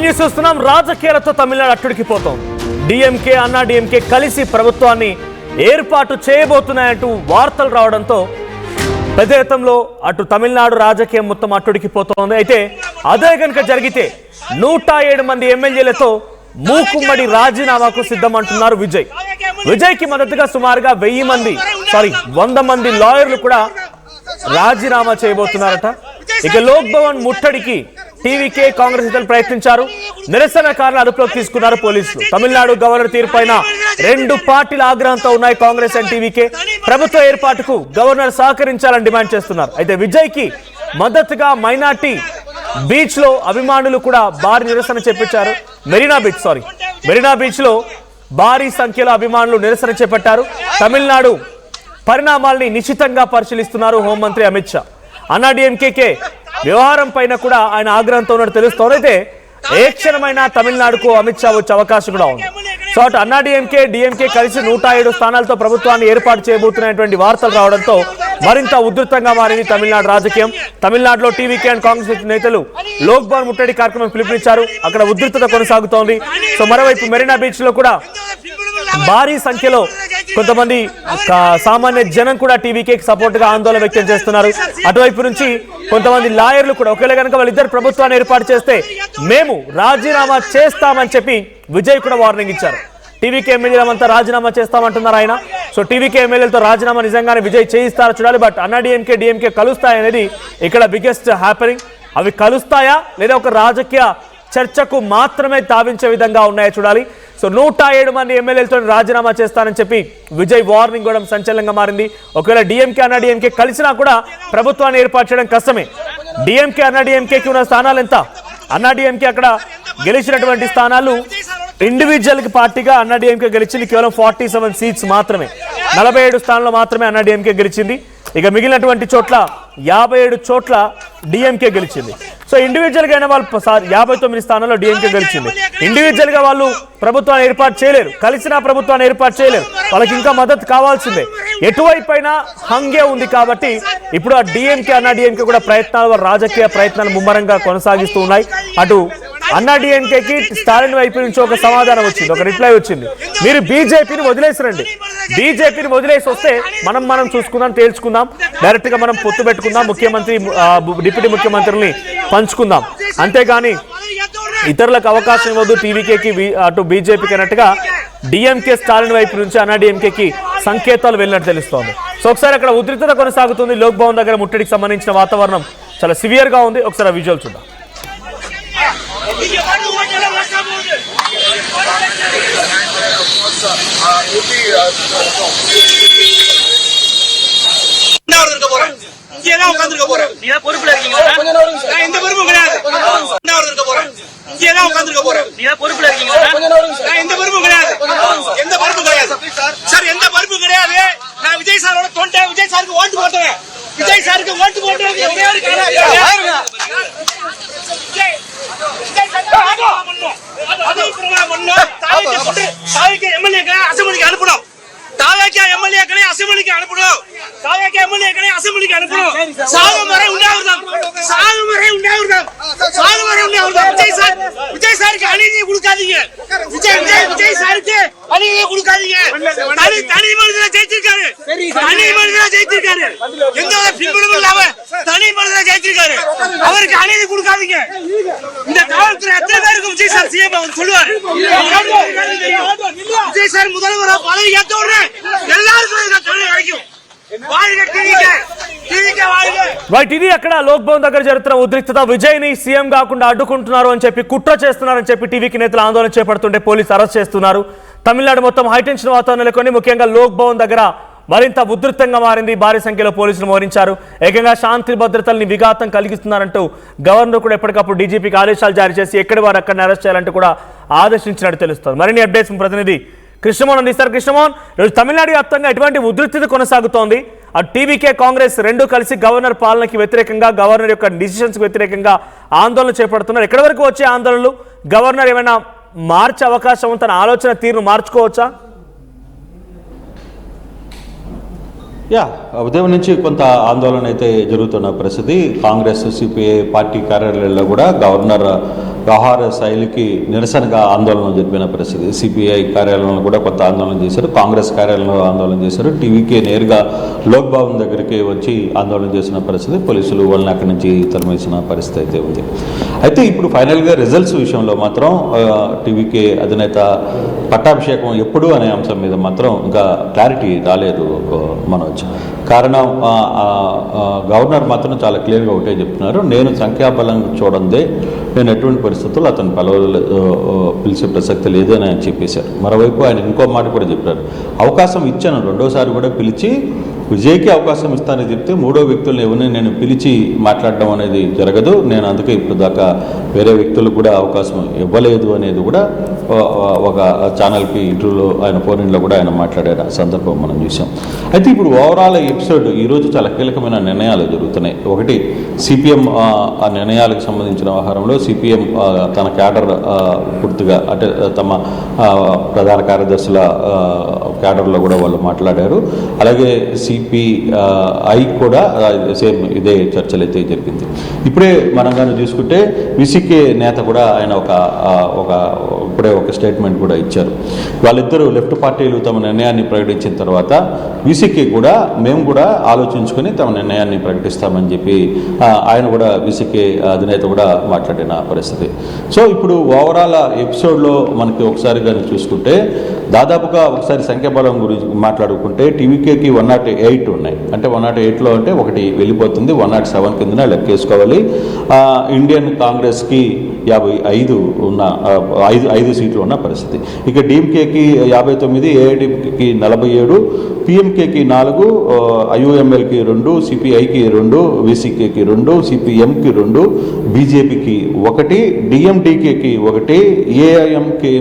News చూస్తున్నాం. రాజకీయాలతో Tamil Nadu అట్టుడికిపోతోంది. DMK అన్నా డిఎంకే కలిసి ప్రభుత్వాన్ని ఏర్పాటు చేయబోతున్నాయంటూ వార్తలు రావడంతో పెద్ద ఎత్తులో అటు తమిళనాడు రాజకీయం మొత్తం అట్టుడికిపోతోంది. అయితే అదే కనుక జరిగితే 107 మంది ఎమ్మెల్యేలతో మూకుమ్మడి రాజీనామాకు సిద్ధమంటున్నారు విజయ్. విజయ్కి మద్దతుగా సుమారుగా 100 మంది లాయర్లు కూడా రాజీనామా చేయబోతున్నారట. ఇక లోక్ భవన్ ముట్టడికి టీవీకే కాంగ్రెస్ నేతలు ప్రయత్నించారు. నిరసనకారులు అదుపులోకి తీసుకున్నారు పోలీసులు. తమిళనాడు గవర్నర్ తీరుపైన 2 పార్టీల ఆగ్రహంతో ఉన్నాయి కాంగ్రెస్ అండ్ టీవీకే. ప్రభుత్వ ఏర్పాటుకు గవర్నర్ సహకరించాలని డిమాండ్ చేస్తున్నారు. అయితే విజయ్ కి మద్దతుగా మైనార్టీ బీచ్ లో అభిమానులు కూడా భారీ నిరసన చేపట్టారు. మెరీనా బీచ్ లో భారీ సంఖ్యలో అభిమానులు నిరసన చేపట్టారు. తమిళనాడు పరిణామాల్ని నిశ్చితంగా పరిశీలిస్తున్నారు హోంమంత్రి అమిత్ షా. అన్నా డిఎంకే వ్యవహారం పైన కూడా ఆయన ఆగ్రహంతో ఉన్నట్టు తెలుస్తోంది. అయితే ఏ క్షణమైనా తమిళనాడుకు అమిత్ షా వచ్చే అవకాశం కూడా ఉంది. సో అటు అన్నా డిఎంకే కలిసి 107 స్థానాలతో ప్రభుత్వాన్ని ఏర్పాటు చేయబోతున్నటువంటి వార్తలు రావడంతో మరింత ఉధృతంగా మారింది తమిళనాడు రాజకీయం. తమిళనాడులో టీవీకే అండ్ కాంగ్రెస్ నేతలు లోక్ భవన్ ముట్టడి కార్యక్రమం పిలుపునిచ్చారు. అక్కడ ఉధృతత కొనసాగుతోంది. సో మరోవైపు మెరీనా బీచ్ లో కూడా భారీ సంఖ్యలో కొంతమంది సామాన్య జనం కూడా టీవీకే సపోర్ట్ గా ఆందోళన వ్యక్తం చేస్తున్నారు. అటువైపు నుంచి కొంతమంది లాయర్లు కూడా ఒకవేళ కనుక వాళ్ళిద్దరు ప్రభుత్వాన్ని ఏర్పాటు చేస్తే మేము రాజీనామా చేస్తామని చెప్పి విజయ్ కూడా వార్నింగ్ ఇచ్చారు. టీవీకే ఎమ్మెల్యేలంతా రాజీనామా చేస్తామంటున్నారు ఆయన. సో టీవీకే ఎమ్మెల్యేలతో రాజీనామా నిజంగానే విజయ్ చేయిస్తారో చూడాలి. బట్ అన్నా డిఎంకే కలుస్తాయనేది ఇక్కడ బిగ్గెస్ట్ హ్యాపెనింగ్. అవి కలుస్తాయా లేదా ఒక రాజకీయ చర్చకు మాత్రమే తావించే విధంగా ఉన్నాయో చూడాలి. సో 107 మంది ఎమ్మెల్యేలతో రాజీనామా చేస్తానని చెప్పి విజయ్ వార్నింగ్ కూడా సంచలనంగా మారింది. ఒకవేళ అన్నా డిఎంకే కలిసినా కూడా ప్రభుత్వాన్ని ఏర్పాటు చేయడం కష్టమే. అన్నా డిఎంకేకి ఉన్న స్థానాలు ఎంత? అన్నా డిఎంకే అక్కడ గెలిచినటువంటి స్థానాలు ఇండివిజువల్ పార్టీగా అన్నా డిఎంకే గెలిచింది కేవలం 47 సీట్స్ మాత్రమే. 47 స్థానాల్లో మాత్రమే అన్నా డిఎంకే గెలిచింది. ఇక మిగిలినటువంటి చోట్ల 57 చోట్ల డిఎంకే గెలిచింది. సో ఇండివిజువల్ గా అయిన వాళ్ళు 59 స్థానాల్లో డిఎంకే గెలిచింది. ఇండివిజువల్ గా వాళ్ళు ప్రభుత్వాన్ని ఏర్పాటు చేయలేరు, కలిసిన ప్రభుత్వాన్ని ఏర్పాటు చేయలేరు. వాళ్ళకి ఇంకా మద్దతు కావాల్సిందే. ఎటువైపైనా హంగే ఉంది కాబట్టి ఇప్పుడు ఆ అన్నా డిఎంకే కూడా రాజకీయ ప్రయత్నాలు ముమ్మరంగా కొనసాగిస్తూ ఉన్నాయి. అటు అన్నా డిఎంకేకి స్టాలిన్ వైపు నుంచి ఒక సమాధానం వచ్చింది, ఒక రిప్లై వచ్చింది. మీరు బీజేపీని వదిలేసిరండి, బీజేపీని వదిలేసి వస్తే మనం చూసుకుందాం, తేల్చుకుందాం, డైరెక్ట్ గా మనం పొత్తు పెట్టుకుందాం, ముఖ్యమంత్రి డిప్యూటీ ముఖ్యమంత్రిని పంచుకుందాం, అంతేగాని ఇతరులకు అవకాశం ఇవ్వద్దు టీవీకేకి అటు బీజేపీకి అన్నట్టుగా డిఎంకే స్టాలిన్ వైపు నుంచి అన్నా డిఎంకేకి సంకేతాలు వెళ్ళినట్టు తెలుస్తోంది. సో ఒకసారి అక్కడ ఉధృతత కొనసాగుతుంది. లోక్ భవన్ దగ్గర ముట్టడికి సంబంధించిన వాతావరణం చాలా సివియర్ గా ఉంది. ఒకసారి ఆ విజువల్ చూద్దాం. அவருக்கு அநீதி கொடுக்காதீங்க. இந்த காவல்துறை எத்தனை பேருக்கு விஜய் சார் சிஎம் அவர் சொல்லுவார். விஜய் சார் முதல்வர் பதவி ஏற்ற உடனே எல்லாருக்கும் தொழில் கிடைக்கும். ఇది అక్కడ లోక్ భవన్ దగ్గర జరుగుతున్న ఉద్రిక్తత. విజయ్ ని సీఎం కాకుండా అడ్డుకుంటున్నారు అని చెప్పి, కుట్ర చేస్తున్నారని చెప్పి టీవీకి నేతలు ఆందోళన చేపడుతుంటే పోలీసు అరెస్ట్ చేస్తున్నారు. తమిళనాడు మొత్తం హైటెన్షన్ వాతావరణం నెలకొని ముఖ్యంగా లోక్ భవన్ దగ్గర మరింత ఉధృతంగా మారింది. భారీ సంఖ్యలో పోలీసులు మోహరించారు. ఏకంగా శాంతి భద్రతల్ని విఘాతం కలిగిస్తున్నారంటూ గవర్నర్ కూడా ఎప్పటికప్పుడు డీజీపీకి ఆదేశాలు జారీ చేసి ఎక్కడి వారు అక్కడిని అరెస్ట్ చేయాలంటూ కూడా ఆదేశించినట్టు తెలుస్తోంది. మరిన్ని అప్డేట్స్ ప్రతినిధి కృష్ణమోహన్ అందిస్తారు. కృష్ణమోహన్, ఈరోజు తమిళనాడు వ్యాప్తంగా ఎటువంటి ఉధృతి కొనసాగుతోంది? అటు టీవీకే కాంగ్రెస్ రెండు కలిసి గవర్నర్ పాలనకి వ్యతిరేకంగా, గవర్నర్ యొక్క డిసిషన్స్ వ్యతిరేకంగా ఆందోళన చేపడుతున్నారు. ఎక్కడి వరకు వచ్చే ఆందోళనలు? గవర్నర్ ఏమైనా మార్చే అవకాశం, తన ఆలోచన తీరును మార్చుకోవచ్చా? ఉదయం నుంచి కొంత ఆందోళన అయితే జరుగుతున్న పరిస్థితి. కాంగ్రెస్ సిపిఐ పార్టీ కార్యాలయాల్లో కూడా గవర్నర్ వ్యవహార శైలికి నిరసనగా ఆందోళన జరిపిన పరిస్థితి. సిపిఐ కార్యాలయంలో కూడా కొంత ఆందోళన చేశారు, కాంగ్రెస్ కార్యాలయంలో ఆందోళన చేశారు, టీవీకే నేరుగా లోక్ భవన్ దగ్గరికి వచ్చి ఆందోళన చేసిన పరిస్థితి. పోలీసులు వాళ్ళని అక్కడి నుంచి తరిమేసిన పరిస్థితి అయితే ఉంది. అయితే ఇప్పుడు ఫైనల్గా రిజల్ట్స్ విషయంలో మాత్రం టీవీకే అధినేత పట్టాభిషేకం ఎప్పుడు అనే అంశం మీద మాత్రం ఇంకా క్లారిటీ రాలేదు మనోజ్. కారణం గవర్నర్ మాత్రం చాలా క్లియర్గా ఒకటే చెప్తున్నారు, నేను సంఖ్యాబలం చూడందే నేను ఎటువంటి పరిస్థితుల్లో అతను పిలిచే ప్రసక్తి లేదని ఆయన చెప్పేశారు. మరోవైపు ఆయన ఇంకో మాట కూడా చెప్పారు, అవకాశం ఇచ్చాను, రెండోసారి కూడా పిలిచి విజయ్కి అవకాశం ఇస్తానని చెప్తే మూడో వ్యక్తులను ఎవరిని నేను పిలిచి మాట్లాడడం అనేది జరగదు, నేను అందుకే ఇప్పుడు దాకా వేరే వ్యక్తులకు కూడా అవకాశం ఇవ్వలేదు అనేది కూడా ఒక ఛానల్కి ఇంటర్వ్యూలో ఆయన ఫోన్ ఇన్లో కూడా ఆయన మాట్లాడారు సందర్భం మనం చూసాం. అయితే ఇప్పుడు ఓవరాల్ ఎపిసోడ్ ఈరోజు చాలా కీలకమైన నిర్ణయాలు జరుగుతున్నాయి. ఒకటి సిపిఎం ఆ నిర్ణయాలకు సంబంధించిన వ్యవహారంలో సిపిఎం తన క్యాడర్ పూర్తిగా అంటే తమ ప్రధాన కార్యదర్శుల క్యాడర్లో కూడా వాళ్ళు మాట్లాడారు. అలాగే సిపిఐ కూడా సేమ్ ఇదే చర్చలు అయితే జరిగింది. ఇప్పుడే మనం కానీ చూసుకుంటే విసికే నేత కూడా ఆయన ఇప్పుడే ఒక స్టేట్మెంట్ కూడా ఇచ్చారు. వాళ్ళిద్దరూ లెఫ్ట్ పార్టీలు తమ నిర్ణయాన్ని ప్రకటించిన తర్వాత విసికే కూడా మేము కూడా ఆలోచించుకొని తమ నిర్ణయాన్ని ప్రకటిస్తామని చెప్పి ఆయన కూడా విసికే అధినేత కూడా మాట్లాడిన పరిస్థితి. సో ఇప్పుడు ఓవరాల్ ఎపిసోడ్లో మనకి ఒకసారి కానీ చూసుకుంటే దాదాపుగా ఒకసారి సంఖ్యాబలం గురించి మాట్లాడుకుంటే టీవీకేకి 108 ఉన్నాయి. అంటే 108లో అంటే ఒకటి వెళ్ళిపోతుంది, 107 కిందనే లెక్కేసుకోవాలి. ఇండియన్ కాంగ్రెస్కి 55 ఉన్న 5 సీట్లు ఉన్న పరిస్థితి. ఇక డిఎంకేకి 59, ఏఐడికి 47, పిఎంకేకి 4, ఐయుఎంఎల్కి 2, సిపిఐకి 2, విసికేకి 2, సిపిఎంకి 2, బీజేపీకి 1, డిఎండికేకి 1, ఏఐఎంకి